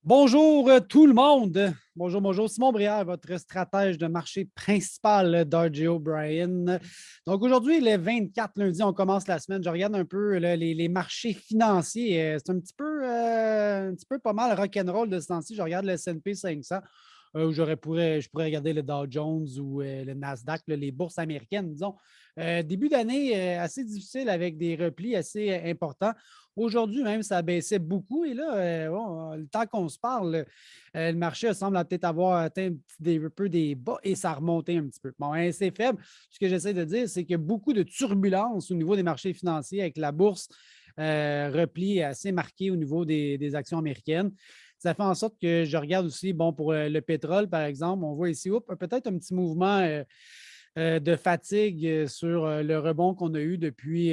Bonjour tout le monde. Bonjour, bonjour. Simon Brière, votre stratège de marché principal d'RJ O'Brien. Donc aujourd'hui, le 24 lundi, on commence la semaine. Je regarde un peu là, les marchés financiers. C'est un petit peu pas mal rock'n'roll de ce temps-ci. Je regarde le S&P 500. Où je pourrais regarder le Dow Jones ou le Nasdaq, là, les bourses américaines, disons. Début d'année assez difficile avec des replis assez importants. Aujourd'hui même, ça baissait beaucoup. Et là, bon, le temps qu'on se parle, le marché semble peut-être avoir atteint un peu des bas et ça a remonté un petit peu. Bon, hein, c'est faible. Ce que j'essaie de dire, c'est qu'il y a beaucoup de turbulences au niveau des marchés financiers avec la bourse repli assez marqué au niveau des actions américaines. Ça fait en sorte que je regarde aussi, bon, pour le pétrole, par exemple, on voit ici, peut-être un petit mouvement de fatigue sur le rebond qu'on a eu depuis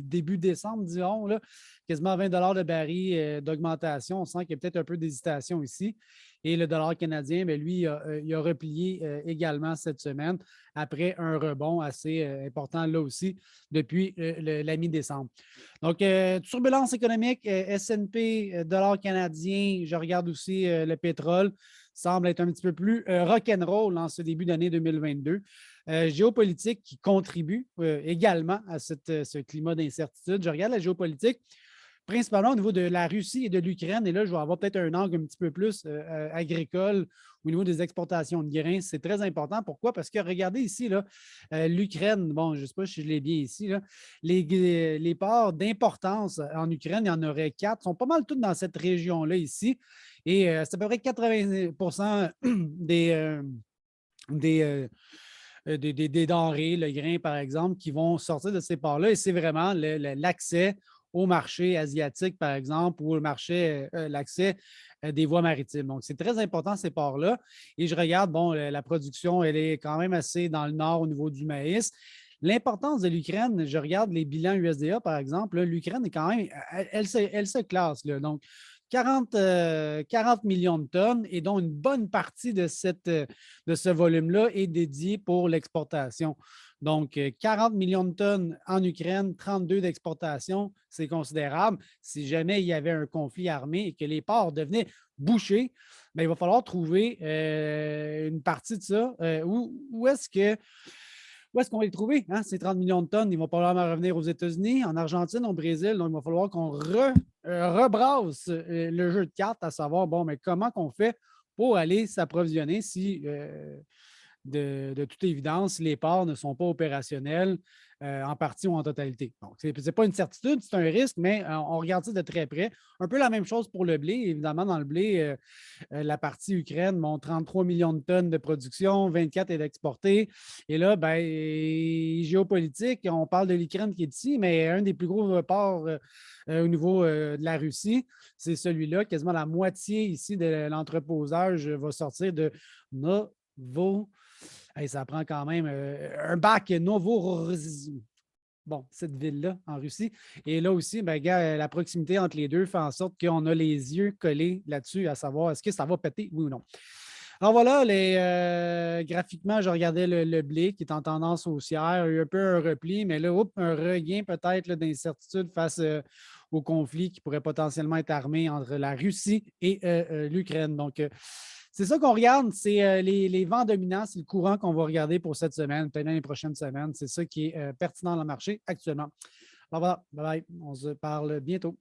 début décembre, disons, là, quasiment 20 de baril d'augmentation. On sent qu'il y a peut-être un peu d'hésitation ici. Et le dollar canadien, bien, lui, il a replié également cette semaine après un rebond assez important là aussi depuis la mi-décembre. Donc, turbulence économique, S&P, dollar canadien, je regarde aussi le pétrole semble être un petit peu plus rock'n'roll en ce début d'année 2022. Géopolitique qui contribue également à ce climat d'incertitude. Je regarde la géopolitique, principalement au niveau de la Russie et de l'Ukraine. Et là, je vais avoir peut-être un angle un petit peu plus agricole au niveau des exportations de grains. C'est très important. Pourquoi? Parce que regardez ici, l'Ukraine, bon, je ne sais pas si je l'ai bien ici, là, les ports d'importance en Ukraine, il y en aurait quatre, sont pas mal toutes dans cette région-là ici. Et c'est à peu près 80 des, des, des denrées, le grain, par exemple, qui vont sortir de ces ports-là. Et c'est vraiment l'accès au marché asiatique, par exemple, ou au marché, l'accès des voies maritimes. Donc, c'est très important, ces ports-là. Et je regarde, bon, la production, elle est quand même assez dans le nord au niveau du maïs. L'importance de l'Ukraine, je regarde les bilans USDA, par exemple, l'Ukraine est quand même, elle se classe. Là. Donc, 40 millions de tonnes et dont une bonne partie de ce volume-là est dédié pour l'exportation. Donc, 40 millions de tonnes en Ukraine, 32 d'exportation, c'est considérable. Si jamais il y avait un conflit armé et que les ports devenaient bouchés, bien, il va falloir trouver une partie de ça. Où est-ce qu'on va les trouver, hein, ces 30 millions de tonnes? Ils vont probablement revenir aux États-Unis, en Argentine, au Brésil. Donc, il va falloir qu'on rebrasse le jeu de cartes, à savoir, bon, mais comment qu'on fait pour aller s'approvisionner si de toute évidence, les ports ne sont pas opérationnels en partie ou en totalité. Donc, ce n'est pas une certitude, c'est un risque, mais on regarde ça de très près. Un peu la même chose pour le blé. Évidemment, dans le blé, la partie Ukraine montre 33 millions de tonnes de production, 24 est exportée. Et là, ben, géopolitique, on parle de l'Ukraine qui est ici, mais un des plus gros ports au niveau de la Russie, c'est celui-là. Quasiment la moitié ici de l'entreposage va sortir de Novo. Hey, ça prend quand même un bac Novo. Bon, cette ville-là en Russie. Et là aussi, ben, gars, la proximité entre les deux fait en sorte qu'on a les yeux collés là-dessus, à savoir est-ce que ça va péter, oui ou non. Alors voilà, graphiquement, je regardais le blé qui est en tendance haussière. Il y a eu un peu un repli, mais là, un regain peut-être d'incertitude face au conflit qui pourrait potentiellement être armé entre la Russie et l'Ukraine. Donc, c'est ça qu'on regarde, c'est les vents dominants, c'est le courant qu'on va regarder pour cette semaine, peut-être dans les prochaines semaines. C'est ça qui est pertinent dans le marché actuellement. Alors voilà, bye bye, on se parle bientôt.